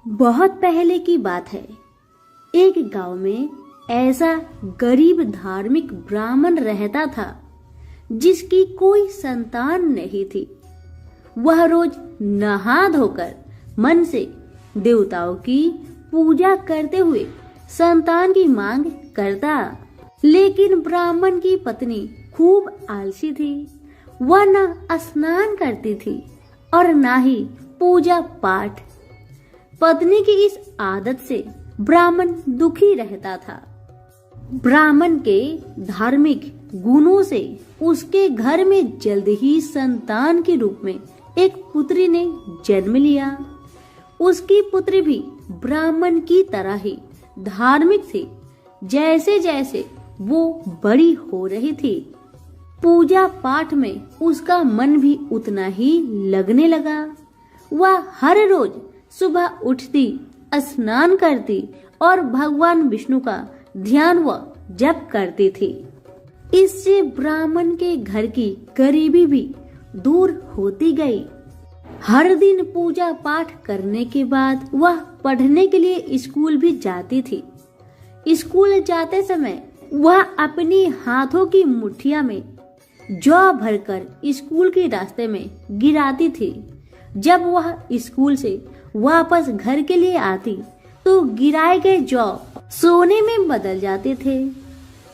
बहुत पहले की बात है। एक गांव में ऐसा गरीब धार्मिक ब्राह्मण रहता था जिसकी कोई संतान नहीं थी। वह रोज नहा धोकर मन से देवताओं की पूजा करते हुए संतान की मांग करता, लेकिन ब्राह्मण की पत्नी खूब आलसी थी। वह न स्नान करती थी और न ही पूजा पाठ। पत्नी की इस आदत से ब्राह्मण दुखी रहता था। ब्राह्मण के धार्मिक गुणों से उसके घर में जल्द ही संतान के रूप में एक पुत्री ने जन्म लिया। उसकी पुत्री भी ब्राह्मण की तरह ही धार्मिक थी। जैसे जैसे वो बड़ी हो रही थी, पूजा पाठ में उसका मन भी उतना ही लगने लगा। वह हर रोज सुबह उठती, स्नान करती और भगवान विष्णु का ध्यान व जप करती थी। इससे ब्राह्मण के घर की गरीबी भी दूर होती गई। हर दिन पूजा पाठ करने के बाद वह पढ़ने के लिए स्कूल भी जाती थी। स्कूल जाते समय वह अपनी हाथों की मुट्ठिया में जौ भरकर स्कूल के रास्ते में गिराती थी। जब वह स्कूल से वापस घर के लिए आती तो गिराए गए जौ सोने में बदल जाते थे,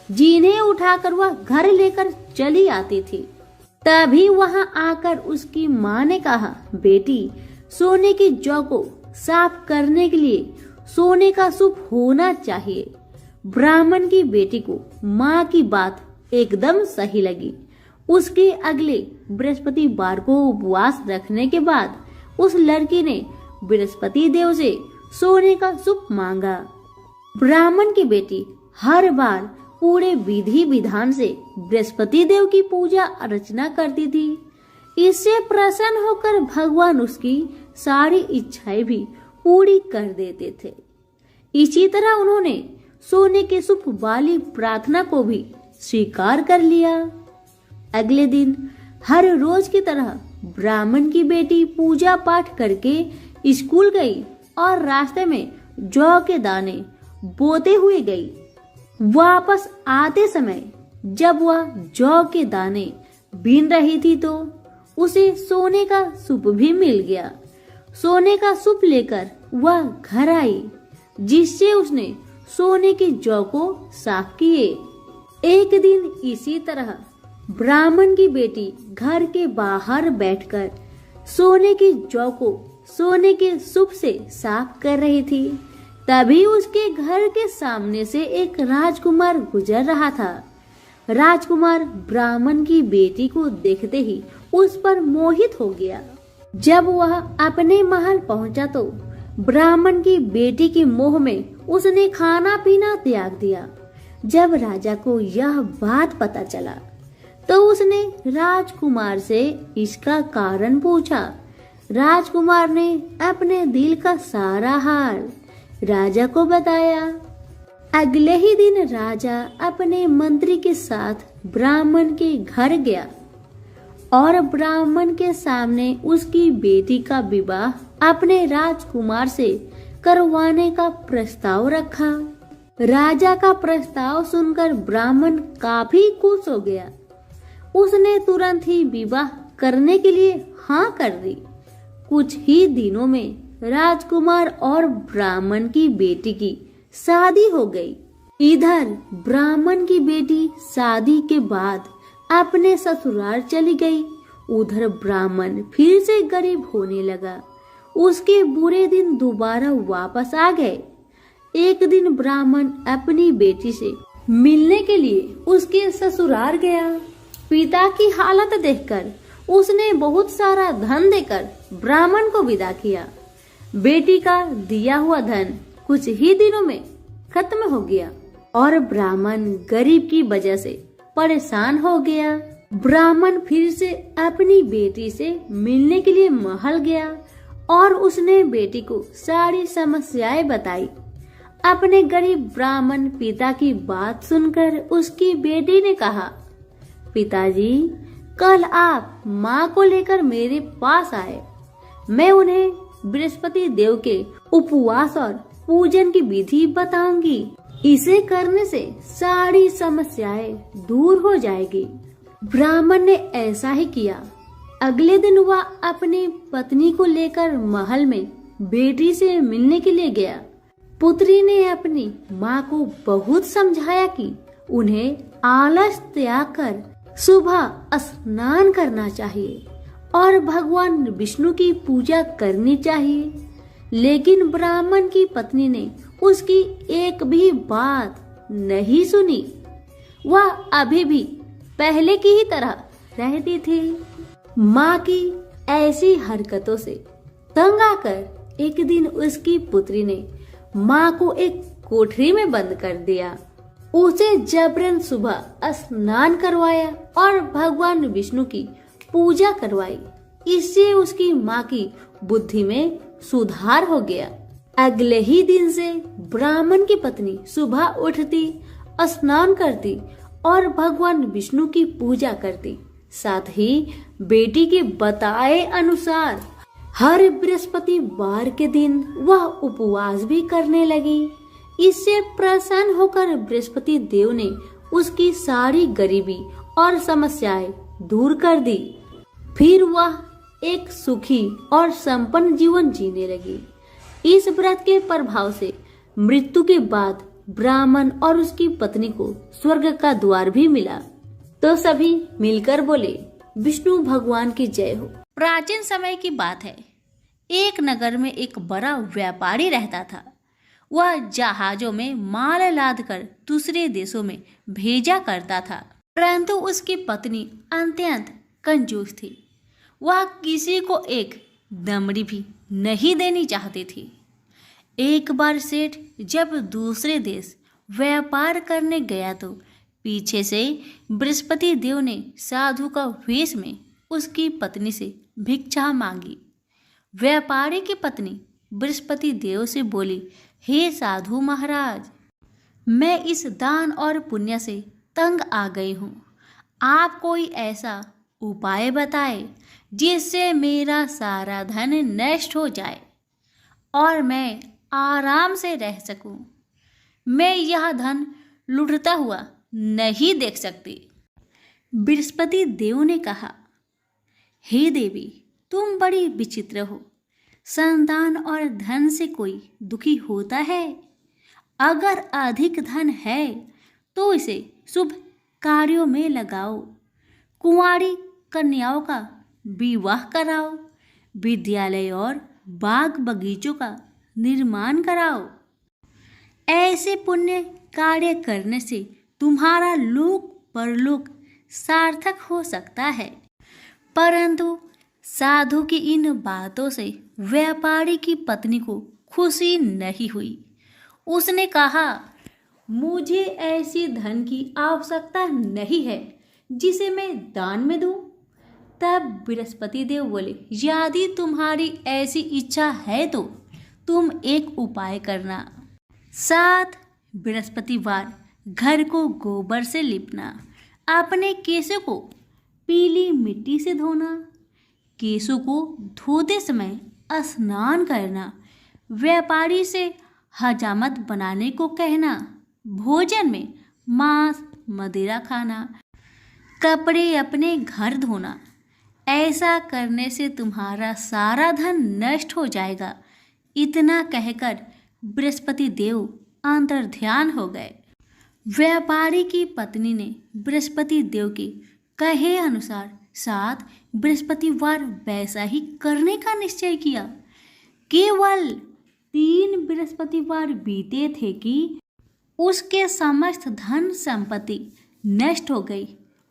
जिन्हें उठाकर वह घर लेकर चली आती थी। तभी वहां आकर उसकी माँ ने कहा, बेटी, सोने की जौ को साफ करने के लिए सोने का सूप होना चाहिए। ब्राह्मण की बेटी को माँ की बात एकदम सही लगी। उसके अगले बृहस्पतिवार को उपवास रखने के बाद उस लड़की ने बृहस्पति देव से सोने का सूप मांगा। ब्राह्मण की बेटी हर बार पूरे विधि विधान से बृहस्पति देव की पूजा अर्चना करती थी। इससे प्रसन्न होकर भगवान उसकी सारी इच्छाएं भी पूरी कर देते थे। इसी तरह उन्होंने सोने के सूप वाली प्रार्थना को भी स्वीकार कर लिया। अगले दिन हर रोज की तरह ब्राह्मण की बेटी पूजा पाठ करके स्कूल गई और रास्ते में जौ के दाने बोते हुए गई। वापस आते समय जब वह जौ के दाने बीन रही थी तो उसे सोने का सूप भी मिल गया। सोने का सूप लेकर वह घर आई, जिससे उसने सोने की जौ को साफ किए। एक दिन इसी तरह ब्राह्मण की बेटी घर के बाहर बैठकर सोने की जौ को सोने के सूप से साफ कर रही थी। तभी उसके घर के सामने से एक राजकुमार गुजर रहा था। राजकुमार ब्राह्मण की बेटी को देखते ही उस पर मोहित हो गया। जब वह अपने महल पहुंचा तो ब्राह्मण की बेटी के मोह में उसने खाना पीना त्याग दिया। जब राजा को यह बात पता चला तो उसने राजकुमार से इसका कारण पूछा। राजकुमार ने अपने दिल का सारा हाल राजा को बताया। अगले ही दिन राजा अपने मंत्री के साथ ब्राह्मण के घर गया और ब्राह्मण के सामने उसकी बेटी का विवाह अपने राजकुमार से करवाने का प्रस्ताव रखा। राजा का प्रस्ताव सुनकर ब्राह्मण काफी खुश हो गया। उसने तुरंत ही विवाह करने के लिए हाँ कर दी। कुछ ही दिनों में राजकुमार और ब्राह्मण की बेटी की शादी हो गई। इधर ब्राह्मण की बेटी शादी के बाद अपने ससुराल चली गई। उधर ब्राह्मण फिर से गरीब होने लगा। उसके बुरे दिन दोबारा वापस आ गए। एक दिन ब्राह्मण अपनी बेटी से मिलने के लिए उसके ससुराल गया। पिता की हालत देखकर उसने बहुत सारा धन देकर ब्राह्मण को विदा किया। बेटी का दिया हुआ धन कुछ ही दिनों में खत्म हो गया और ब्राह्मण गरीब की वजह से परेशान हो गया। ब्राह्मण फिर से अपनी बेटी से मिलने के लिए महल गया और उसने बेटी को सारी समस्याएं बताई। अपने गरीब ब्राह्मण पिता की बात सुनकर उसकी बेटी ने कहा, पिताजी, कल आप माँ को लेकर मेरे पास आए। मैं उन्हें बृहस्पति देव के उपवास और पूजन की विधि बताऊंगी। इसे करने से सारी समस्याएं दूर हो जाएगी। ब्राह्मण ने ऐसा ही किया। अगले दिन वह अपनी पत्नी को लेकर महल में बेटी से मिलने के लिए गया। पुत्री ने अपनी माँ को बहुत समझाया कि उन्हें आलस त्याग कर सुबह स्नान करना चाहिए और भगवान विष्णु की पूजा करनी चाहिए। लेकिन ब्राह्मण की पत्नी ने उसकी एक भी बात नहीं सुनी। वह अभी भी पहले की ही तरह रहती थी। माँ की ऐसी हरकतों से तंग आकर एक दिन उसकी पुत्री ने माँ को एक कोठरी में बंद कर दिया। उसे जबरन सुबह स्नान करवाया और भगवान विष्णु की पूजा करवाई। इससे उसकी माँ की बुद्धि में सुधार हो गया। अगले ही दिन से ब्राह्मण की पत्नी सुबह उठती, स्नान करती और भगवान विष्णु की पूजा करती। साथ ही बेटी के बताए अनुसार हर बृहस्पतिवार के दिन वह उपवास भी करने लगी। इससे प्रसन्न होकर बृहस्पति देव ने उसकी सारी गरीबी और समस्याएं दूर कर दी। फिर वह एक सुखी और संपन्न जीवन जीने लगी। इस व्रत के प्रभाव से मृत्यु के बाद ब्राह्मण और उसकी पत्नी को स्वर्ग का द्वार भी मिला। तो सभी मिलकर बोले, विष्णु भगवान की जय हो। प्राचीन समय की बात है। एक नगर में एक बड़ा व्यापारी रहता था। वह जहाजों में माल लादकर दूसरे देशों में भेजा करता था, परंतु उसकी पत्नी अत्यंत कंजूस थी। वह किसी को एक दमड़ी भी नहीं देनी चाहती थी। एक बार सेठ जब दूसरे देश व्यापार करने गया तो पीछे से बृहस्पति देव ने साधु का वेश में उसकी पत्नी से भिक्षा मांगी। व्यापारी की पत्नी बृहस्पति देव से बोली, हे साधु महाराज, मैं इस दान और पुण्य से तंग आ गई हूँ। आप कोई ऐसा उपाय बताए जिससे मेरा सारा धन नष्ट हो जाए और मैं आराम से रह सकूं। मैं यह धन लुटता हुआ नहीं देख सकती। बृहस्पति देव ने कहा, हे देवी, तुम बड़ी विचित्र हो। संतान और धन से कोई दुखी होता है? अगर अधिक धन है तो इसे शुभ कार्यों में लगाओ। कुंवारी कन्याओं का विवाह कराओ। विद्यालय और बाग बगीचों का निर्माण कराओ। ऐसे पुण्य कार्य करने से तुम्हारा लोक परलोक सार्थक हो सकता है। परंतु साधु की इन बातों से व्यापारी की पत्नी को खुशी नहीं हुई। उसने कहा, मुझे ऐसी धन की आवश्यकता नहीं है जिसे मैं दान में दूं। तब बृहस्पति देव बोले, यदि तुम्हारी ऐसी इच्छा है तो तुम एक उपाय करना। 7 बृहस्पतिवार घर को गोबर से लिपना, अपने केशों को पीली मिट्टी से धोना, केशों को धोते समय स्नान करना, व्यापारी से हजामत बनाने को कहना, भोजन में मांस मदिरा खाना, कपड़े अपने घर धोना। ऐसा करने से तुम्हारा सारा धन नष्ट हो जाएगा। इतना कहकर बृहस्पति देव अंतर्ध्यान हो गए। व्यापारी की पत्नी ने बृहस्पति देव के कहे अनुसार 7 बृहस्पतिवार वैसा ही करने का निश्चय किया। केवल 3 बृहस्पतिवार बीते थे कि उसके समस्त धन संपत्ति नष्ट हो गई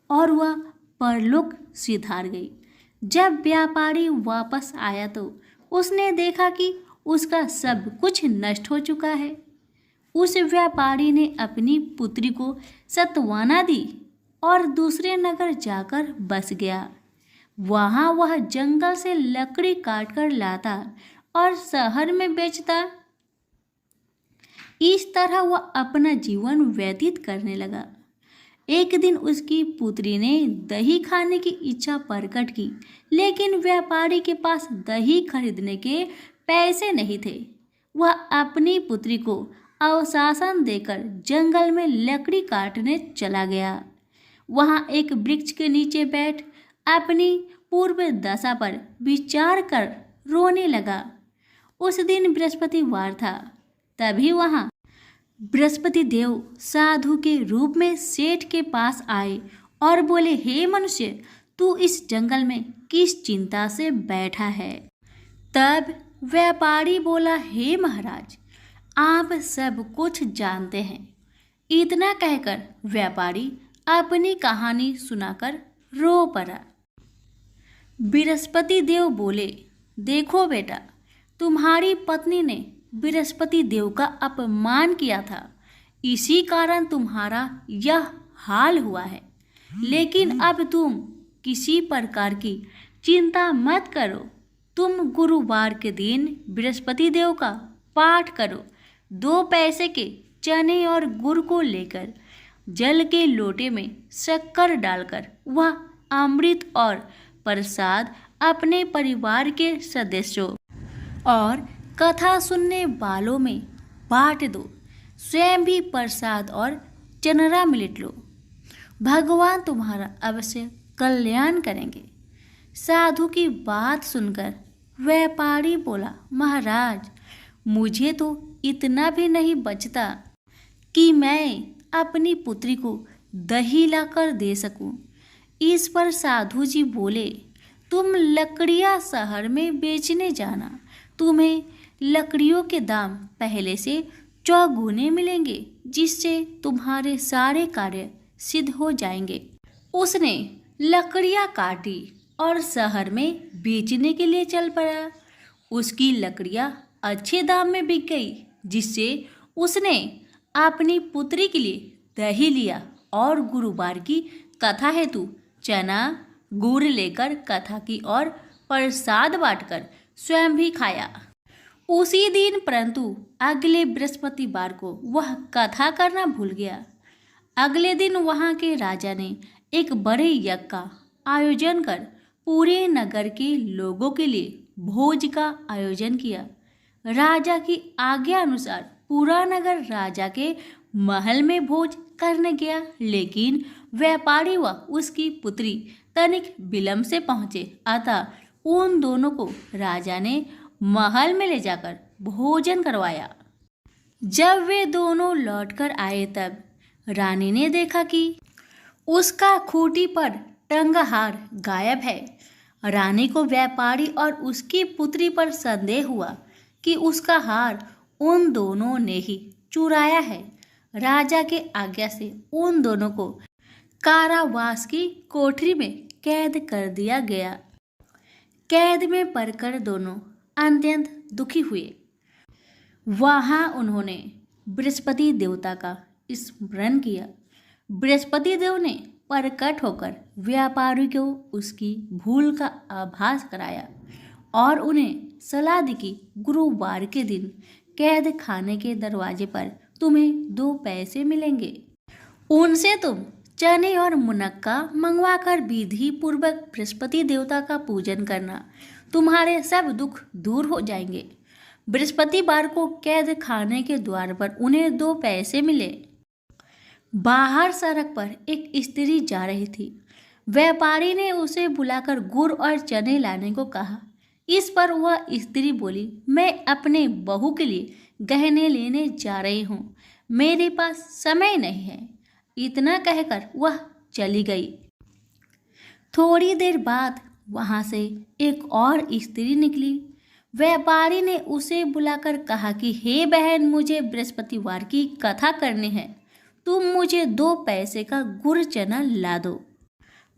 और वह परलोक सिधार गई। जब व्यापारी वापस आया तो उसने देखा कि उसका सब कुछ नष्ट हो चुका है। उस व्यापारी ने अपनी पुत्री को सत्वाना दी और दूसरे नगर जाकर बस गया। वहाँ वह जंगल से लकड़ी काट कर लाता और शहर में बेचता। इस तरह वह अपना जीवन व्यतीत करने लगा। एक दिन उसकी पुत्री ने दही खाने की इच्छा प्रकट की, लेकिन व्यापारी के पास दही खरीदने के पैसे नहीं थे। वह अपनी पुत्री को अवशासन देकर जंगल में लकड़ी काटने चला गया। वहां एक वृक्ष के नीचे बैठ अपनी पूर्व दशा पर विचार कर रोने लगा। उस दिन बृहस्पतिवार था। तभी वहां बृहस्पति देव साधु के रूप में सेठ के पास आए और बोले, हे मनुष्य, तू इस जंगल में किस चिंता से बैठा है? तब व्यापारी बोला, हे महाराज, आप सब कुछ जानते हैं। इतना कहकर व्यापारी अपनी कहानी सुनाकर रो पड़ा। बृहस्पति देव बोले, देखो बेटा, तुम्हारी पत्नी ने बृहस्पति देव का अपमान किया था, इसी कारण तुम्हारा यह हाल हुआ है। लेकिन अब तुम किसी प्रकार की चिंता मत करो। तुम गुरुवार के दिन बृहस्पति देव का पाठ करो। 2 पैसे के चने और गुड़ को लेकर जल के लोटे में शक्कर डालकर वह अमृत और प्रसाद अपने परिवार के सदस्यों और कथा सुनने वालों में बांट दो। स्वयं भी प्रसाद और चनरा-मिलेट लो। भगवान तुम्हारा अवश्य कल्याण करेंगे। साधु की बात सुनकर व्यापारी बोला, महाराज, मुझे तो इतना भी नहीं बचता कि मैं अपनी पुत्री को दही लाकर दे सकूं। इस पर साधु जी बोले, तुम लकड़ियां शहर में बेचने जाना। तुम्हें लकड़ियों के दाम पहले से चौगुने मिलेंगे, जिससे तुम्हारे सारे कार्य सिद्ध हो जाएंगे। उसने लकड़ियां काटी और शहर में बेचने के लिए चल पड़ा। उसकी लकड़ियां अच्छे दाम में बिक गई, जिससे उसने अपनी पुत्री के लिए दही लिया और गुरुवार की कथा हेतु चना गुड़ लेकर कथा की और प्रसाद बांटकर स्वयं भी खाया। उसी दिन परंतु अगले बृहस्पतिवार को वह कथा करना भूल गया। अगले दिन वहां के राजा ने एक बड़े यज्ञ का आयोजन कर पूरे नगर के लोगों के लिए भोज का आयोजन किया। राजा की आज्ञा अनुसार पूरा नगर राजा के महल में भोज करने गया, लेकिन व्यापारी व उसकी पुत्री तनिक विलंब से पहुंचे। अतः उन दोनों को राजा ने महल में ले जाकर भोजन करवाया। जब वे दोनों लौटकर आए तब रानी ने देखा कि उसका खूंटी पर टंगा हार गायब है। रानी को व्यापारी और उसकी पुत्री पर संदेह हुआ कि उसका हार उन दोनों ने ही चुराया है। राजा के आज्ञा से उन दोनों को कारावास की कोठरी में कैद कर दिया गया। कैद में पड़कर दोनों अत्यंत दुखी हुए। वहां उन्होंने बृहस्पति देवता का स्मरण किया। बृहस्पति देव ने प्रकट होकर व्यापारी को उसकी भूल का आभास कराया और उन्हें सलाह दी कि गुरुवार के दिन कैद खाने के दरवाजे पर तुम्हें 2 पैसे मिलेंगे। उनसे तुम चने और मुनक्का मंगवाकर विधि पूर्वक बृहस्पति देवता का पूजन करना। तुम्हारे सब दुख दूर हो जाएंगे। बृहस्पतिवार को कैद खाने के द्वार पर उन्हें 2 पैसे मिले। बाहर सड़क पर एक स्त्री जा रही थी। व्यापारी ने उसे बुलाकर गुड़ और चने लाने को कहा। इस पर वह स्त्री बोली, मैं अपने बहू के लिए गहने लेने जा रही हूँ, मेरे पास समय नहीं है। इतना कहकर वह चली गई। थोड़ी देर बाद वहां से एक और स्त्री निकली। व्यापारी ने उसे बुलाकर कहा कि हे बहन, मुझे बृहस्पतिवार की कथा करनी है, तुम मुझे 2 पैसे का गुड़ चना ला दो।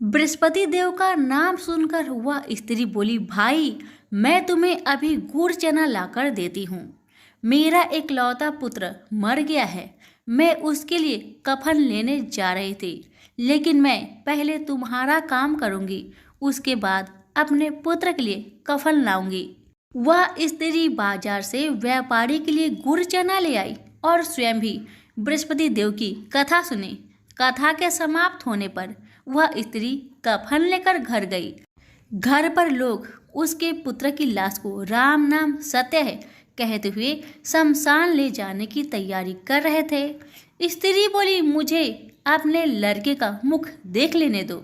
बृहस्पति देव का नाम सुनकर वह स्त्री बोली, भाई, मैं तुम्हें अभी गुड़ चना लाकर देती हूँ। मेरा इकलौता पुत्र मर गया है, मैं उसके लिए कफन लेने जा रही थी, लेकिन मैं पहले तुम्हारा काम करूँगी, उसके बाद अपने पुत्र के लिए कफन लाऊंगी। वह स्त्री बाजार से व्यापारी के लिए गुड़ चना ले आई और स्वयं भी बृहस्पति देव की कथा सुनी। कथा के समाप्त होने पर वह स्त्री कफन लेकर घर गई। घर पर लोग उसके पुत्र की लाश को राम नाम सत्य है कहते हुए शमशान ले जाने की तैयारी कर रहे थे। स्त्री बोली, मुझे अपने लड़के का मुख देख लेने दो।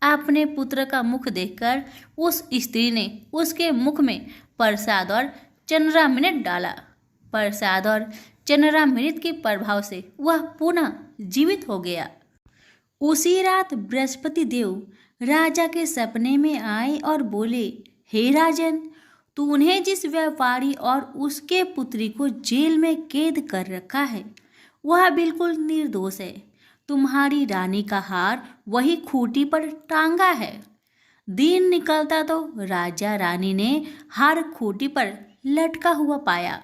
अपने पुत्र का मुख देखकर उस स्त्री ने उसके मुख में प्रसाद और चंद्रामृत डाला। प्रसाद और चंद्रामृत के प्रभाव से वह पुनः जीवित हो गया। उसी रात बृहस्पति देव राजा के सपने में आए और बोले, हे राजन, तूने जिस व्यापारी और उसके पुत्री को जेल में कैद कर रखा है वह बिल्कुल निर्दोष है। तुम्हारी रानी का हार वही खूंटी पर टांगा है। दिन निकलता तो राजा रानी ने हार खूंटी पर लटका हुआ पाया।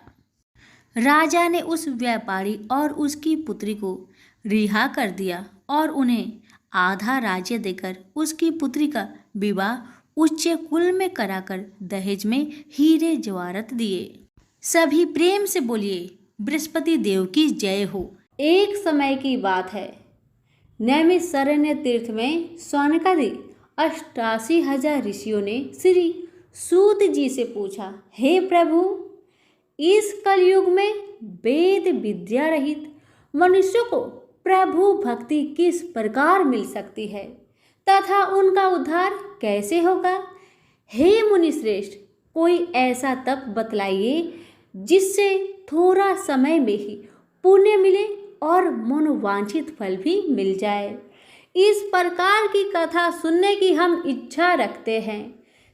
राजा ने उस व्यापारी और उसकी पुत्री को रिहा कर दिया और उन्हें आधा राज्य देकर उसकी पुत्री का विवाह उच्च कुल में कराकर दहेज में हीरे जवाहरात दिए। सभी प्रेम से बोलिए, बृहस्पति देव की जय हो। एक समय की बात है, नैमिषारण्य तीर्थ में सौनकादि 88,000 ऋषियों ने श्री सूत जी से पूछा, हे प्रभु, इस कलयुग में वेद विद्या रहित मनुष्य को प्रभु भक्ति किस प्रकार मिल सकती है तथा उनका उद्धार कैसे होगा? हे मुनिश्रेष्ठ, कोई ऐसा तप बतलाइए जिससे थोड़ा समय में ही पुण्य मिले और मनोवांछित फल भी मिल जाए। इस प्रकार की कथा सुनने की हम इच्छा रखते हैं।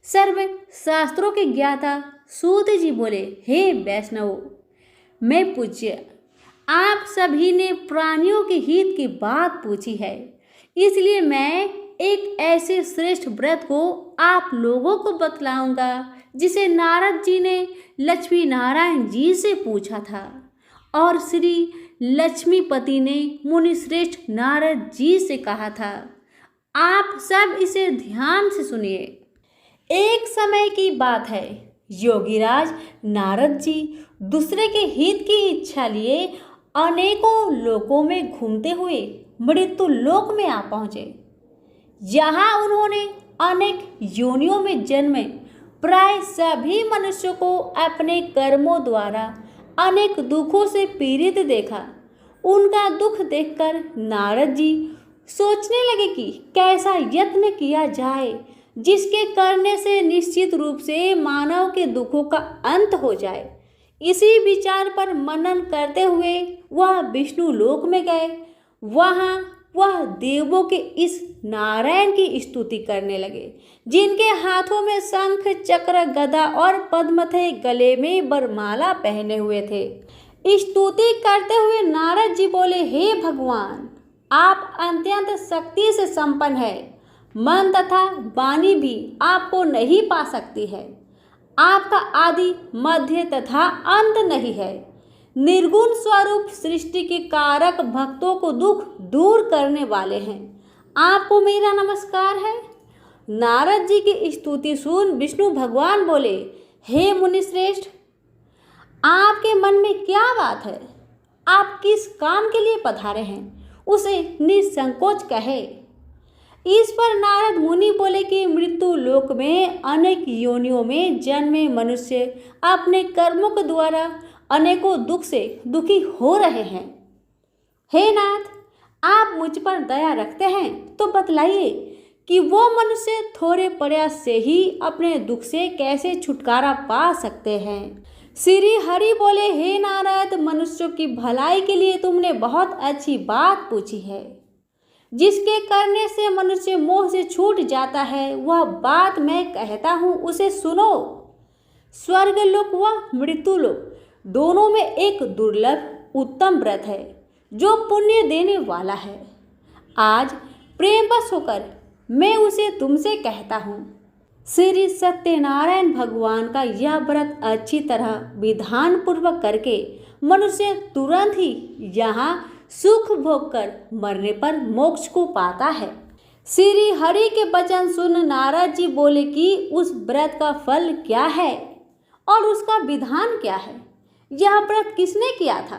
सर्व शास्त्रों के ज्ञाता सूत जी बोले, हे वैष्णव, मैं पूज्य, आप सभी ने प्राणियों के हित की बात पूछी है, इसलिए मैं एक ऐसे श्रेष्ठ व्रत को आप लोगों को बतलाऊंगा जिसे नारद जी ने लक्ष्मी नारायण जी से पूछा था और श्री लक्ष्मीपति ने मुनिश्रेष्ठ नारद जी से कहा था। आप सब इसे ध्यान से सुनिए। एक समय की बात है, योगीराज नारद जी दूसरे के हित की इच्छा लिए अनेकों लोकों में घूमते हुए मृत्यु लोक में आ पहुँचे। यहाँ उन्होंने अनेक योनियों में जन्मे प्राय सभी मनुष्यों को अपने कर्मों द्वारा अनेक दुखों से पीड़ित देखा। उनका दुख देखकर नारद जी सोचने लगे कि कैसा यत्न किया जाए जिसके करने से निश्चित रूप से मानव के दुखों का अंत हो जाए। इसी विचार पर मनन करते हुए वह विष्णु लोक में गए। वहाँ वह देवों के इस नारायण की स्तुति करने लगे, जिनके हाथों में शंख चक्र गदा और पद्म थे, गले में वरमाला पहने हुए थे। स्तुति करते हुए नारद जी बोले, हे भगवान, आप अत्यंत शक्ति से संपन्न है। मन तथा वाणी भी आपको नहीं पा सकती है। आपका आदि मध्य तथा अंत नहीं है। निर्गुण स्वरूप सृष्टि के कारक भक्तों को दुख दूर करने वाले हैं। आपको मेरा नमस्कार है। नारद जी की स्तुति सुन विष्णु भगवान बोले, हे मुनिश्रेष्ठ, आपके मन में क्या बात है? आप किस काम के लिए पधारे हैं, उसे निसंकोच कहे। इस पर नारद मुनि बोले कि मृत्यु लोक में अनेक योनियों में जन्मे मनुष्य अपने कर्मों के द्वारा अनेकों दुख से दुखी हो रहे हैं। हे नाथ, आप मुझ पर दया रखते हैं तो बतलाइए कि वो मनुष्य थोड़े प्रयास से ही अपने दुख से कैसे छुटकारा पा सकते हैं। श्री हरि बोले, हे नारद, मनुष्यों की भलाई के लिए तुमने बहुत अच्छी बात पूछी है। जिसके करने से मनुष्य मोह से छूट जाता है, वह बात मैं कहता हूँ, उसे सुनो। स्वर्ग लोक व मृत्यु लोक दोनों में एक दुर्लभ उत्तम व्रत है जो पुण्य देने वाला है। आज प्रेमवश होकर मैं उसे तुमसे कहता हूँ। श्री सत्यनारायण भगवान का यह व्रत अच्छी तरह विधान पूर्वक करके मनुष्य तुरंत ही यहाँ सुख भोग कर मरने पर मोक्ष को पाता है। श्री हरि के वचन सुन नारद जी बोले कि उस व्रत का फल क्या है और उसका विधान क्या है। यह व्रत किसने किया था?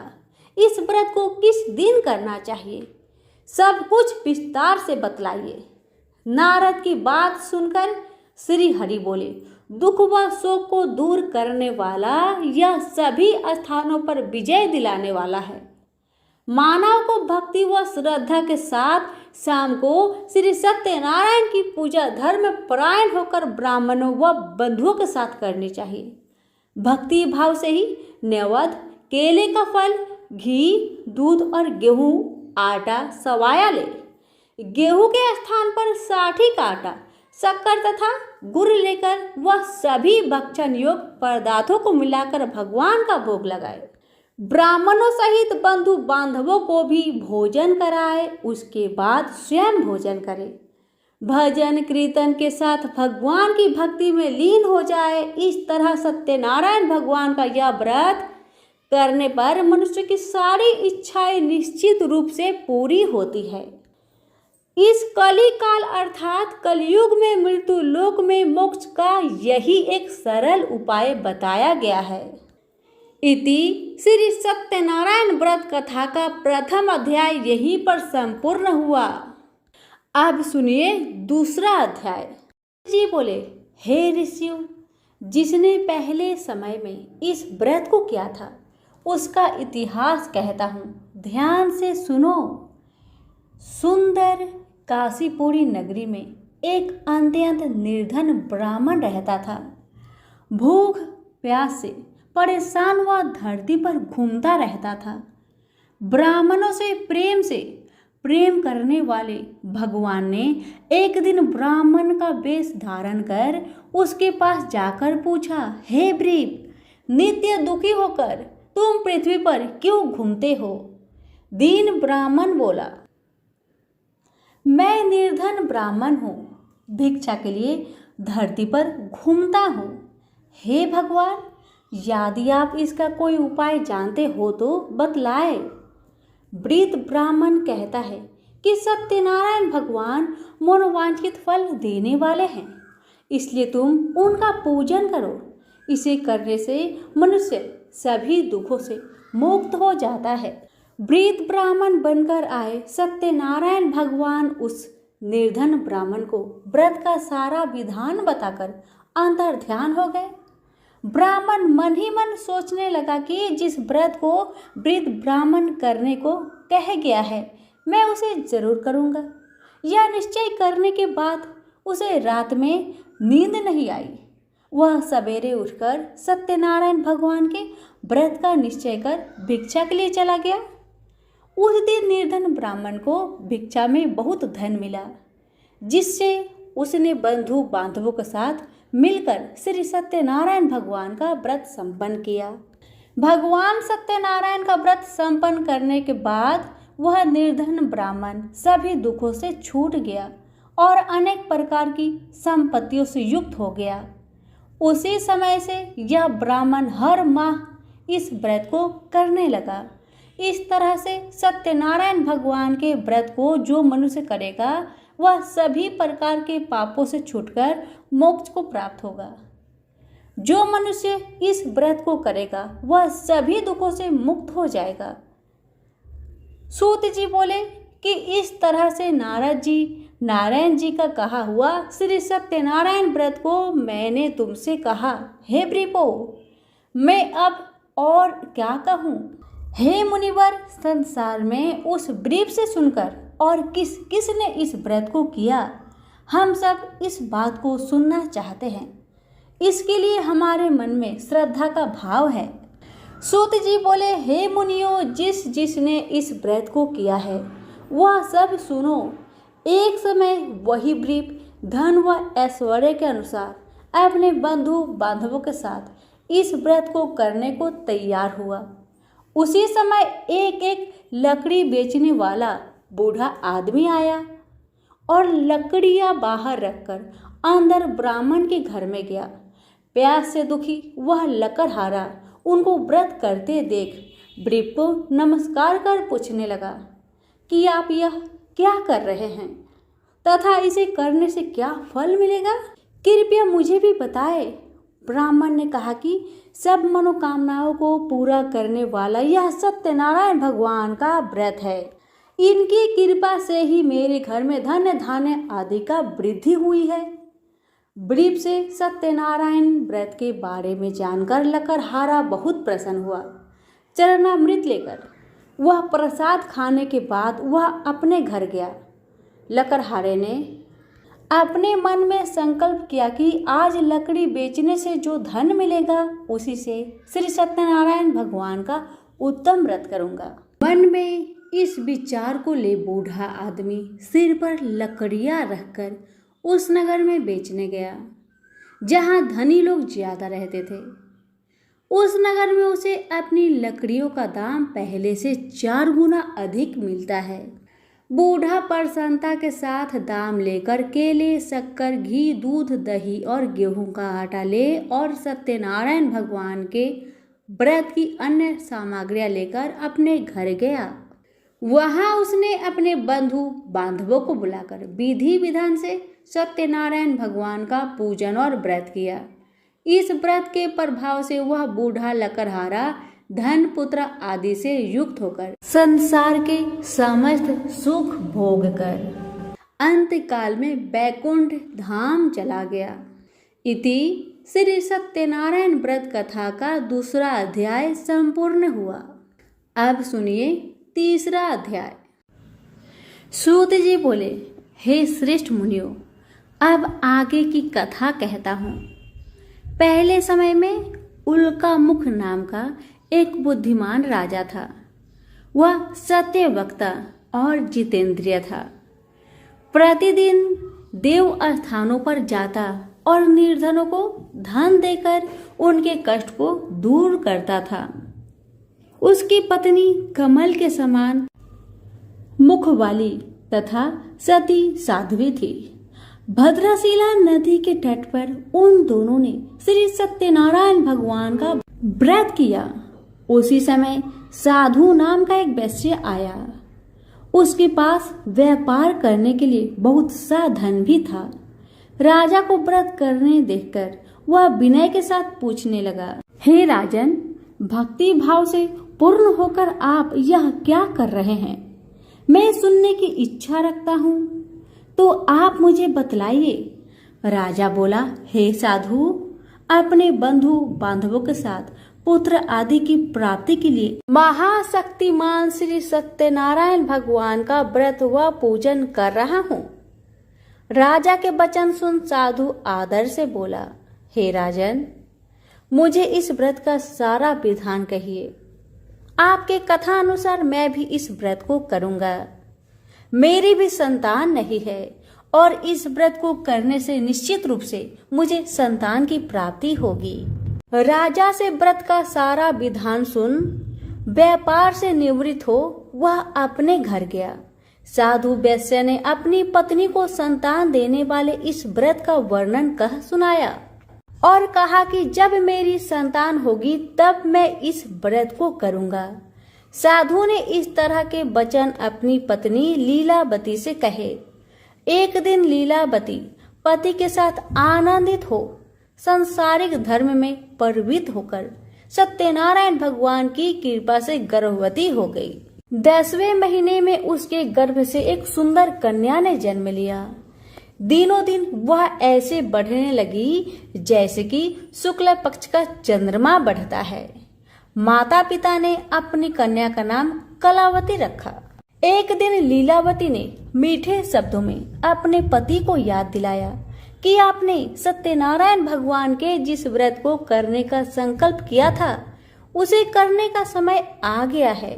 इस व्रत को किस दिन करना चाहिए? सब कुछ विस्तार से बतलाइए। नारद की बात सुनकर श्री हरि बोले, दुख व शोक को दूर करने वाला, यह सभी स्थानों पर विजय दिलाने वाला है। मानव को भक्ति व श्रद्धा के साथ शाम को श्री सत्यनारायण की पूजा धर्म परायण होकर ब्राह्मणों व बंधुओं के साथ करनी चाहिए। भक्ति भाव से ही नैवेद्य, केले का फल, घी, दूध और गेहूं आटा सवाया ले। गेहूं के स्थान पर साठी का आटा, शक्कर तथा गुड़ लेकर वह सभी भक्षण योग्य पदार्थों को मिलाकर भगवान का भोग लगाए। ब्राह्मणों सहित बंधु बांधवों को भी भोजन कराए, उसके बाद स्वयं भोजन करे। भजन कीर्तन के साथ भगवान की भक्ति में लीन हो जाए। इस तरह सत्यनारायण भगवान का यह व्रत करने पर मनुष्य की सारी इच्छाएं निश्चित रूप से पूरी होती है। इस कली काल अर्थात कलयुग में मृत्यु लोक में मोक्ष का यही एक सरल उपाय बताया गया है। इति श्री सत्यनारायण व्रत कथा का प्रथम अध्याय यहीं पर संपूर्ण हुआ। अब सुनिए दूसरा अध्याय। जी बोले, हे ऋषियों, जिसने पहले समय में इस व्रत को किया था उसका इतिहास कहता हूँ, ध्यान से सुनो। सुंदर काशीपुरी नगरी में एक अत्यंत निर्धन ब्राह्मण रहता था। भूख प्यास से परेशान वह धरती पर घूमता रहता था। ब्राह्मणों से प्रेम करने वाले भगवान ने एक दिन ब्राह्मण का वेश धारण कर उसके पास जाकर पूछा, हे ब्रीप, नित्य दुखी होकर तुम पृथ्वी पर क्यों घूमते हो? दीन ब्राह्मण बोला, मैं निर्धन ब्राह्मण हूँ, भिक्षा के लिए धरती पर घूमता हूँ। हे भगवान, यदि आप इसका कोई उपाय जानते हो तो बतलाए। वृद्ध ब्राह्मण कहता है कि सत्यनारायण भगवान मनोवांछित फल देने वाले हैं, इसलिए तुम उनका पूजन करो। इसे करने से मनुष्य सभी दुखों से मुक्त हो जाता है। वृद्ध ब्राह्मण बनकर आए सत्यनारायण भगवान उस निर्धन ब्राह्मण को व्रत का सारा विधान बताकर अंतर ध्यान हो गए। ब्राह्मण मन ही मन सोचने लगा कि जिस व्रत को वृद्ध ब्राह्मण करने को कह गया है मैं उसे जरूर करूँगा। यह निश्चय करने के बाद उसे रात में नींद नहीं आई। वह सवेरे उठकर सत्यनारायण भगवान के व्रत का निश्चय कर भिक्षा के लिए चला गया। उस दिन निर्धन ब्राह्मण को भिक्षा में बहुत धन मिला, जिससे उसने बंधु बांधवों के साथ मिलकर श्री सत्यनारायण भगवान का व्रत संपन्न किया। भगवान सत्यनारायण का व्रत संपन्न करने के बाद वह निर्धन ब्राह्मण सभी दुखों से छूट गया और अनेक प्रकार की संपत्तियों से युक्त हो गया। उसी समय से यह ब्राह्मण हर माह इस व्रत को करने लगा। इस तरह से सत्यनारायण भगवान के व्रत को जो मनुष्य करेगा वह सभी प्रकार के पापों से छूटकर मोक्ष को प्राप्त होगा। जो मनुष्य इस व्रत को करेगा वह सभी दुखों से मुक्त हो जाएगा। सूत जी बोले कि इस तरह से नारायण जी का कहा हुआ श्री सत्यनारायण व्रत को मैंने तुमसे कहा। हे ब्रीपो, मैं अब और क्या कहूँ? हे मुनिवर, संसार में उस ब्रीप से सुनकर और किसने इस व्रत को किया, हम सब इस बात को सुनना चाहते हैं। इसके लिए हमारे मन में श्रद्धा का भाव है। सूत जी बोले, हे मुनियों, जिसने इस व्रत को किया है वह सब सुनो। एक समय वही ब्रीप धन व ऐश्वर्य के अनुसार अपने बंधु बांधवों के साथ इस व्रत को करने को तैयार हुआ। उसी समय एक लकड़ी बेचने वाला बूढ़ा आदमी आया और लकड़ियां बाहर रखकर अंदर ब्राह्मण के घर में गया। प्यास से दुखी वह लकड़हारा उनको व्रत करते देख ब्रीप को नमस्कार कर पूछने लगा कि आप यह क्या कर रहे हैं तथा इसे करने से क्या फल मिलेगा, कृपया मुझे भी बताए। ब्राह्मण ने कहा कि सब मनोकामनाओं को पूरा करने वाला यह सत्यनारायण भगवान का व्रत है। इनकी कृपा से ही मेरे घर में धन धान्य आदि का वृद्धि हुई है। ब्रीफ से सत्यनारायण व्रत के बारे में जानकर लकड़हारा बहुत प्रसन्न हुआ। चरणामृत लेकर वह प्रसाद खाने के बाद वह अपने घर गया। लकड़हारे ने अपने मन में संकल्प किया कि आज लकड़ी बेचने से जो धन मिलेगा उसी से श्री सत्यनारायण भगवान का उत्तम व्रत करूंगा। मन में इस विचार को ले बूढ़ा आदमी सिर पर लकड़ियां रखकर उस नगर में बेचने गया जहां धनी लोग ज्यादा रहते थे। उस नगर में उसे अपनी लकड़ियों का दाम पहले से 4 गुना अधिक मिलता है। बूढ़ा प्रसन्नता के साथ दाम लेकर केले, शक्कर, घी, दूध, दही और गेहूं का आटा ले और सत्यनारायण भगवान के व्रत की अन्य सामग्रियां लेकर अपने घर गया। वहां उसने अपने बंधु बांधवों को बुलाकर विधि विधान से सत्यनारायण भगवान का पूजन और व्रत किया। इस व्रत के प्रभाव से वह बूढ़ा लकड़हारा धन, पुत्र आदि से युक्त होकर संसार के समस्त सुख भोग कर अंत काल में वैकुंठ धाम चला गया। इति श्री सत्यनारायण व्रत कथा का दूसरा अध्याय संपूर्ण हुआ। अब सुनिए तीसरा अध्याय। सूत जी बोले, हे श्रेष्ठ मुनियों, अब आगे की कथा कहता हूँ। पहले समय में उल्कामुख नाम का एक बुद्धिमान राजा था। वह सत्यवक्ता और जितेंद्रिय था। प्रतिदिन देव स्थानों पर जाता और निर्धनों को धन देकर उनके कष्ट को दूर करता था। उसकी पत्नी कमल के समान मुख वाली तथा सती साध्वी थी। भद्रशिला नदी के तट पर उन दोनों ने श्री सत्यनारायण भगवान का व्रत किया। उसी समय साधु नाम का एक वैश्य आया। उसके पास व्यापार करने के लिए बहुत सा धन भी था। राजा को व्रत करने देखकर वह विनय के साथ पूछने लगा, हे राजन, भक्ति भाव से पूर्ण होकर आप यह क्या कर रहे हैं? मैं सुनने की इच्छा रखता हूँ, तो आप मुझे बतलाइए। राजा बोला, हे साधु, अपने बंधु बांधवों के साथ पुत्र आदि की प्राप्ति के लिए महाशक्तिमान श्री सत्यनारायण भगवान का व्रत व पूजन कर रहा हूँ। राजा के वचन सुन साधु आदर से बोला, हे राजन, मुझे इस व्रत का सारा विधान कहिए। आपके कथा अनुसार मैं भी इस व्रत को करूंगा। मेरी भी संतान नहीं है और इस व्रत को करने से निश्चित रूप से मुझे संतान की प्राप्ति होगी। राजा से व्रत का सारा विधान सुन व्यापार से निवृत्त हो वह अपने घर गया। साधु वैश्य ने अपनी पत्नी को संतान देने वाले इस व्रत का वर्णन कह सुनाया और कहा कि जब मेरी संतान होगी तब मैं इस व्रत को करूंगा। साधु ने इस तरह के वचन अपनी पत्नी लीलावती से कहे। एक दिन लीलावती पति के साथ आनंदित हो सांसारिक धर्म में प्रवृत्त होकर सत्यनारायण भगवान की कृपा से गर्भवती हो गई। 10वें महीने में उसके गर्भ से एक सुंदर कन्या ने जन्म लिया। दिनों दिन वह ऐसे बढ़ने लगी जैसे कि शुक्ल पक्ष का चंद्रमा बढ़ता है। माता पिता ने अपनी कन्या का नाम कलावती रखा। एक दिन लीलावती ने मीठे शब्दों में अपने पति को याद दिलाया कि आपने सत्यनारायण भगवान के जिस व्रत को करने का संकल्प किया था उसे करने का समय आ गया है।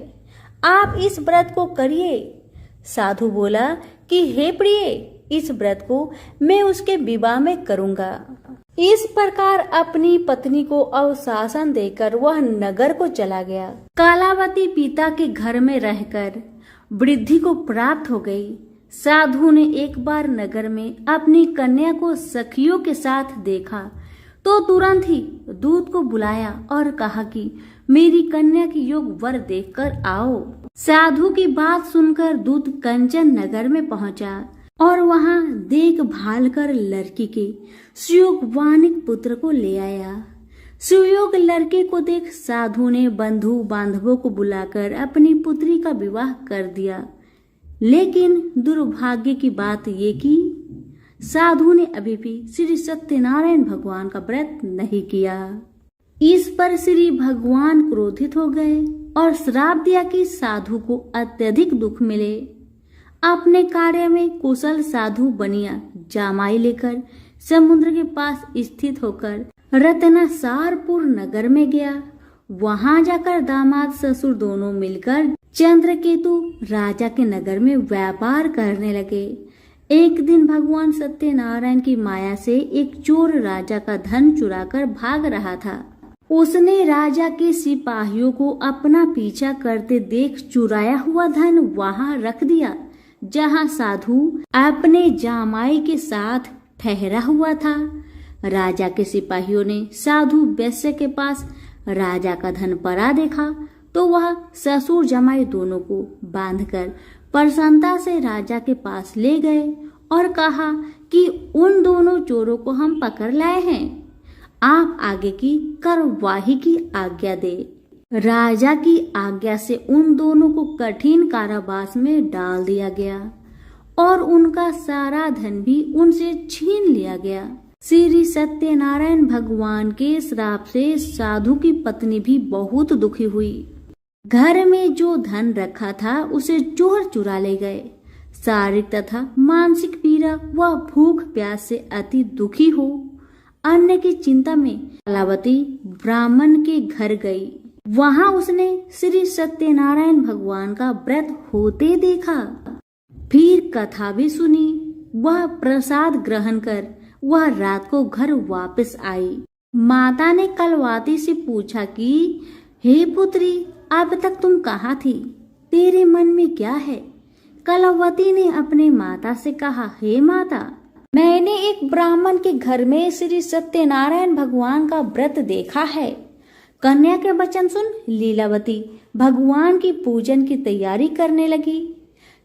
आप इस व्रत को करिए। साधु बोला कि हे प्रिय, इस व्रत को मैं उसके विवाह में करूंगा। इस प्रकार अपनी पत्नी को अवशासन देकर वह नगर को चला गया। कलावती पिता के घर में रहकर वृद्धि को प्राप्त हो गई। साधु ने एक बार नगर में अपनी कन्या को सखियों के साथ देखा तो तुरंत ही दूत को बुलाया और कहा कि मेरी कन्या की योग वर देखकर आओ। साधु की बात सुनकर दूत कंचन नगर में पहुंचा और वहां देखभाल कर लड़की के सुयोगवानिक पुत्र को ले आया। सुयोग लड़के को देख साधु ने बंधु बांधवों को बुलाकर अपनी पुत्री का विवाह कर दिया। लेकिन दुर्भाग्य की बात ये कि साधु ने अभी भी श्री सत्यनारायण भगवान का व्रत नहीं किया। इस पर श्री भगवान क्रोधित हो गए और श्राप दिया कि साधु को अत्यधिक दुख मिले। अपने कार्य में कुशल साधु बनिया जामाई लेकर समुद्र के पास स्थित होकर रत्नासारपुर नगर में गया। वहां जाकर दामाद ससुर दोनों मिलकर चंद्रकेतु राजा के नगर में व्यापार करने लगे। एक दिन भगवान सत्यनारायण की माया से एक चोर राजा का धन चुराकर भाग रहा था। उसने राजा के सिपाहियों को अपना पीछा करते देख चुराया हुआ धन वहां रख दिया जहां साधु अपने जामाई के साथ ठहरा हुआ था। राजा के सिपाहियों ने साधु वैश्य के पास राजा का धन पड़ा देखा तो वह ससुर जमाई दोनों को बांधकर प्रसन्नता से राजा के पास ले गए और कहा कि उन दोनों चोरों को हम पकड़ लाए हैं, आप आगे की कार्यवाही की आज्ञा दे। राजा की आज्ञा से उन दोनों को कठिन कारावास में डाल दिया गया और उनका सारा धन भी उनसे छीन लिया गया। श्री सत्यनारायण भगवान के श्राप से साधु की पत्नी भी बहुत दुखी हुई। घर में जो धन रखा था उसे चोर चुरा ले गए। शारीरिक तथा मानसिक पीड़ा व भूख प्यास से अति दुखी हो अन्न की चिंता में कलावती ब्राह्मण के घर गई। वहां उसने श्री सत्यनारायण भगवान का व्रत होते देखा। फिर कथा भी सुनी। वह प्रसाद ग्रहण कर वह रात को घर वापस आई। माता ने कलवाती से पूछा कि हे पुत्री, अब तक तुम कहाँ थी? तेरे मन में क्या है? कलवती ने अपने माता से कहा, हे माता, मैंने एक ब्राह्मण के घर में श्री सत्यनारायण भगवान का व्रत देखा है। कन्या के वचन सुन लीलावती भगवान की पूजन की तैयारी करने लगी।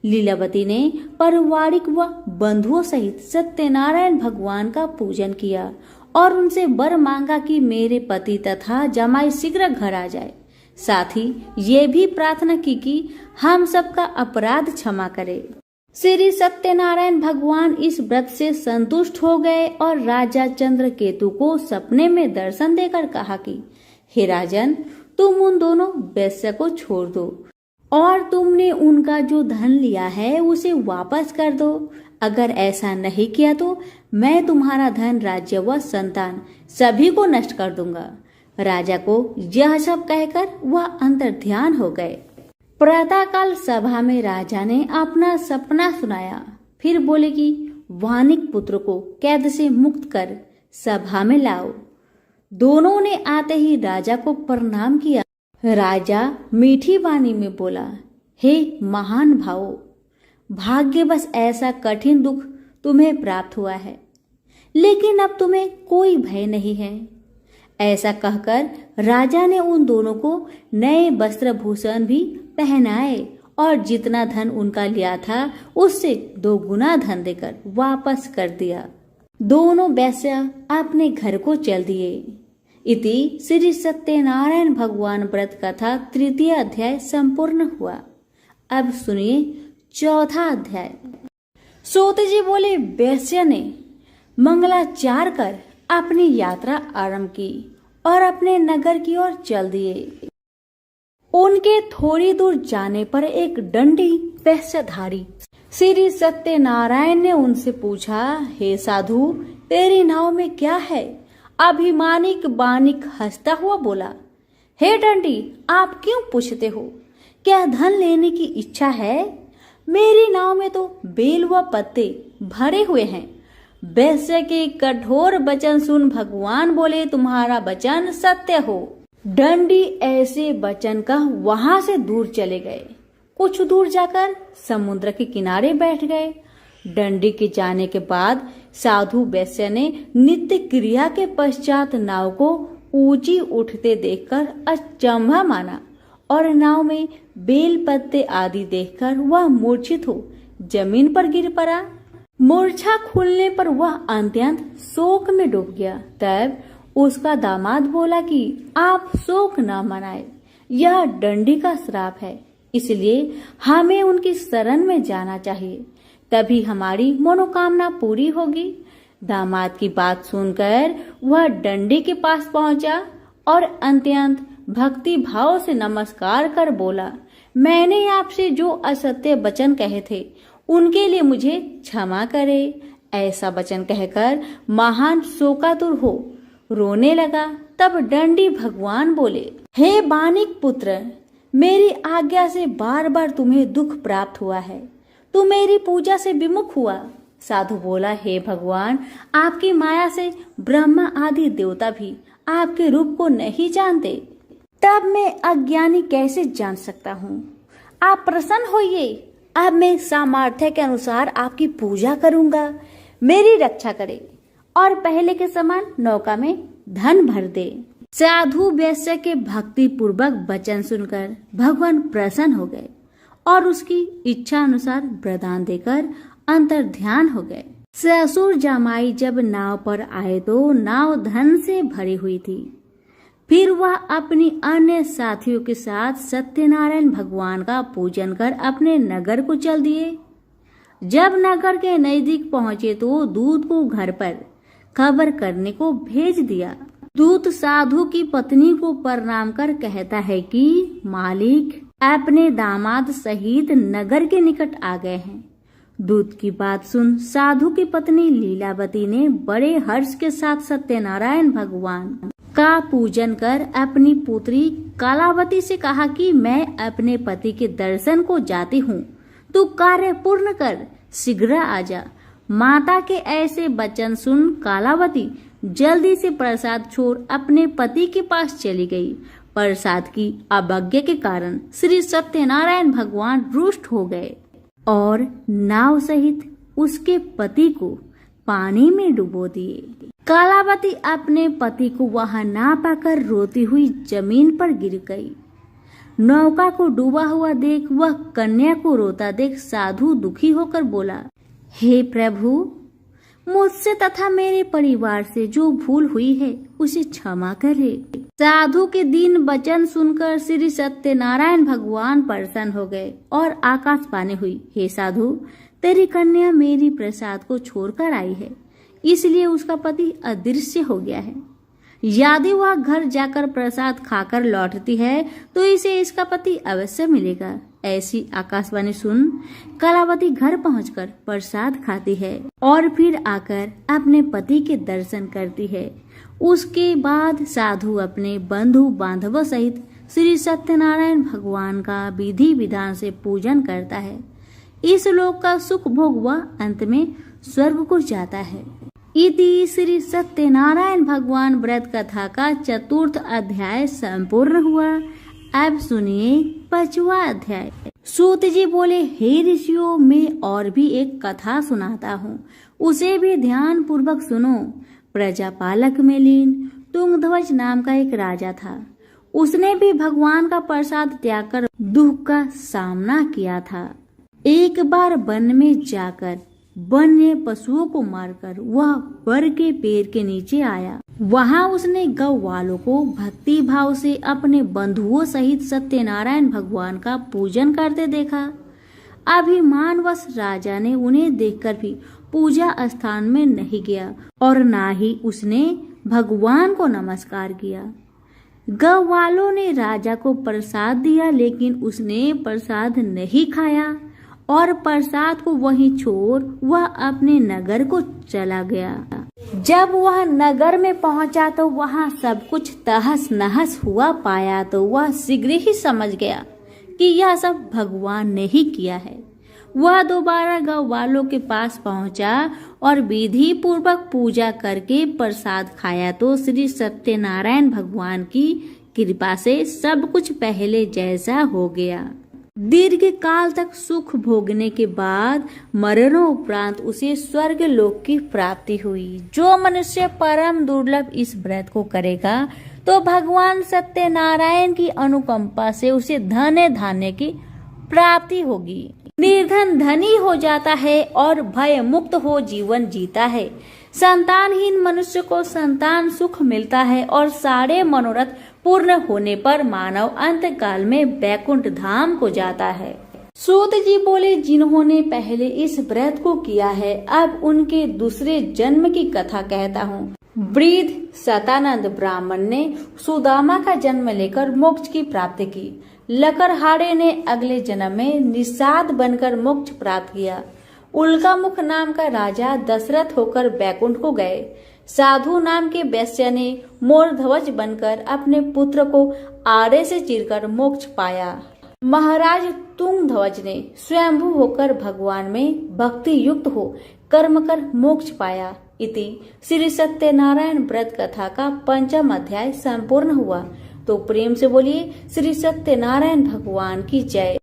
लीलावती ने पारिवारिक व बंधुओं सहित सत्यनारायण भगवान का पूजन किया और उनसे वर मांगा कि मेरे पति तथा जमाई शीघ्र घर आ जाए। साथ ही ये भी प्रार्थना की कि हम सबका अपराध क्षमा करे। श्री सत्यनारायण भगवान इस व्रत से संतुष्ट हो गए और राजा चंद्रकेतु को सपने में दर्शन देकर कहा कि हे राजन, तुम उन दोनों वैश्य को छोड़ दो और तुमने उनका जो धन लिया है उसे वापस कर दो। अगर ऐसा नहीं किया तो मैं तुम्हारा धन, राज्य व संतान सभी को नष्ट कर दूंगा। राजा को यह सब कहकर वह अंतर्ध्यान हो गए। प्रातःकाल सभा में राजा ने अपना सपना सुनाया। फिर बोले कि वानिक पुत्र को कैद से मुक्त कर सभा में लाओ। दोनों ने आते ही राजा को प्रणाम किया। राजा मीठी वाणी में बोला, हे महान भावो, भाग्यवश ऐसा कठिन दुख तुम्हें प्राप्त हुआ है, लेकिन अब तुम्हें कोई भय नहीं है। ऐसा कहकर राजा ने उन दोनों को नए वस्त्र भूषण भी पहनाए और जितना धन उनका लिया था उससे 2 गुना धन देकर वापस कर दिया। दोनों वैश्य अपने घर को चल दिए। इति श्री सत्यनारायण भगवान व्रत कथा 3 अध्याय संपूर्ण हुआ। अब सुनिए 4 अध्याय। सूत जी बोले, वैश्य ने मंगलाचार कर अपनी यात्रा आरंभ की और अपने नगर की ओर चल दिए। उनके थोड़ी दूर जाने पर एक दंडी वैश्यधारी श्री सत्यनारायण ने उनसे पूछा, हे साधु, तेरी नाव में क्या है? अभिमानिक बानिक हंसता हुआ बोला, हे दंडी, आप क्यों पूछते हो? क्या धन लेने की इच्छा है? मेरी नाव में तो बेल व पत्ते भरे हुए हैं। वैश्य के कठोर वचन सुन भगवान बोले, तुम्हारा वचन सत्य हो। दंडी ऐसे वचन का वहां से दूर चले गए। कुछ दूर जाकर समुद्र के किनारे बैठ गए। दंडी के जाने के बाद साधु वैश्य ने नित्य क्रिया के पश्चात नाव को ऊंची उठते देखकर अचंभा माना और नाव में बेल पत्ते आदि देखकर वह मूर्छित हो जमीन पर गिर पड़ा। मूर्छा खुलने पर वह अत्यंत शोक में डूब गया। तब उसका दामाद बोला कि आप शोक न मनाए, यह दंडी का श्राप है, इसलिए हमें उनकी शरण में जाना चाहिए, तभी हमारी मनोकामना पूरी होगी। दामाद की बात सुनकर वह डंडे के पास पहुंचा और अत्यंत भक्ति भाव से नमस्कार कर बोला, मैंने आपसे जो असत्य वचन कहे थे उनके लिए मुझे क्षमा करे। ऐसा वचन कहकर महान शोकातुर हो रोने लगा। तब दंडी भगवान बोले, हे बानिक पुत्र, मेरी आज्ञा से बार बार तुम्हें दुख प्राप्त हुआ है, तू मेरी पूजा से विमुख हुआ। साधु बोला, हे भगवान, आपकी माया से ब्रह्मा आदि देवता भी आपके रूप को नहीं जानते, तब मैं अज्ञानी कैसे जान सकता हूँ। आप प्रसन्न होइए, अब मैं सामर्थ्य के अनुसार आपकी पूजा करूंगा। मेरी रक्षा करे और पहले के समान नौका में धन भर दे। साधु वैश्य के भक्ति पूर्वक वचन सुनकर भगवान प्रसन्न हो गए और उसकी इच्छा अनुसार वरदान देकर अंतर ध्यान हो गए। ससुर जमाई जब नाव पर आए तो नाव धन से भरी हुई थी। फिर वह अपनी अन्य साथियों के साथ सत्यनारायण भगवान का पूजन कर अपने नगर को चल दिए। जब नगर के नजदीक पहुंचे तो दूत को घर पर खबर करने को भेज दिया। दूत साधु की पत्नी को प्रणाम कर कहता है कि मालिक अपने दामाद सहित नगर के निकट आ गए हैं। दूत की बात सुन साधु की पत्नी लीलावती ने बड़े हर्ष के साथ सत्यनारायण भगवान का पूजन कर अपनी पुत्री कालावती से कहा कि मैं अपने पति के दर्शन को जाती हूँ, तू कार्य पूर्ण कर शीघ्र आ जा। माता के ऐसे वचन सुन कालावती जल्दी से प्रसाद छोड़ अपने पति के पास चली गई। प्रसाद की अवज्ञा के कारण श्री सत्यनारायण भगवान रुष्ट हो गए और नाव सहित उसके पति को पानी में डुबो दिए। कालावती अपने पति को वहां ना पाकर रोती हुई जमीन पर गिर गई। नौका को डूबा हुआ देख वह कन्या को रोता देख साधु दुखी होकर बोला, हे प्रभु, मुझसे तथा मेरे परिवार से जो भूल हुई है उसे क्षमा करे। साधु के दीन वचन सुनकर श्री सत्यनारायण भगवान प्रसन्न हो गए और आकाशवाणी हुई, हे साधु, तेरी कन्या मेरी प्रसाद को छोड़कर आई है, इसलिए उसका पति अदृश्य हो गया है। यदि वह घर जाकर प्रसाद खाकर लौटती है तो इसे इसका पति अवश्य मिलेगा। ऐसी आकाशवाणी सुन कलावती घर पहुंचकर प्रसाद खाती है और फिर आकर अपने पति के दर्शन करती है। उसके बाद साधु अपने बंधु बांधवों सहित श्री सत्यनारायण भगवान का विधि विधान से पूजन करता है। इस लोक का सुख भोग वह अंत में स्वर्ग को जाता है। इति श्री सत्यनारायण भगवान व्रत कथा का चतुर्थ अध्याय संपूर्ण हुआ। अब सुनिए 5वां अध्याय। सूत जी बोले, हे ऋषियों, मैं और भी एक कथा सुनाता हूँ, उसे भी ध्यान पूर्वक सुनो। प्रजापालक में लीन तुंगध्वज नाम का एक राजा था। उसने भी भगवान का प्रसाद त्याग कर दुख का सामना किया था। एक बार वन में जाकर वन्य पशुओं को मारकर वह बर के पेड़ के नीचे आया। वहां उसने गौ वालों को भक्ति भाव से अपने बंधुओं सहित सत्यनारायण भगवान का पूजन करते देखा। अभिमानवश राजा ने उन्हें देखकर भी पूजा स्थान में नहीं गया और ना ही उसने भगवान को नमस्कार किया। गौ वालों ने राजा को प्रसाद दिया, लेकिन उसने प्रसाद नहीं खाया और प्रसाद को वहीं छोड़ वह अपने नगर को चला गया। जब वह नगर में पहुंचा तो वहां सब कुछ तहस नहस हुआ पाया तो वह शीघ्र ही समझ गया कि यह सब भगवान ने ही किया है। वह दोबारा गांव वालों के पास पहुंचा और विधि पूर्वक पूजा करके प्रसाद खाया तो श्री सत्यनारायण भगवान की कृपा से सब कुछ पहले जैसा हो गया। दीर्घ काल तक सुख भोगने के बाद मरणों उपरांत उसे स्वर्ग लोक की प्राप्ति हुई। जो मनुष्य परम दुर्लभ इस व्रत को करेगा तो भगवान सत्यनारायण की अनुकंपा से उसे धन धान्य की प्राप्ति होगी। निर्धन धनी हो जाता है और भय मुक्त हो जीवन जीता है। संतानहीन मनुष्य को संतान सुख मिलता है और सारे मनोरथ पूर्ण होने पर मानव अंत काल में बैकुंठ धाम को जाता है। सूत जी बोले, जिन्होंने पहले इस व्रत को किया है, अब उनके दूसरे जन्म की कथा कहता हूँ। वृद्ध सतानंद ब्राह्मण ने सुदामा का जन्म लेकर मोक्ष की प्राप्ति की। लकड़हारे ने अगले जन्म में निषाद बनकर मोक्ष प्राप्त किया। उल्कामुख नाम का राजा दशरथ होकर बैकुंठ को गए। साधु नाम के वैश्य ने मोरध्वज बनकर अपने पुत्र को आरे से चीरकर मोक्ष पाया। महाराज तुंगध्वज ने स्वयंभू होकर भगवान में भक्ति युक्त हो कर्म कर मोक्ष पाया। इति श्री सत्यनारायण व्रत कथा का 5वां अध्याय संपूर्ण हुआ। तो प्रेम से बोलिए श्री सत्यनारायण भगवान की जय।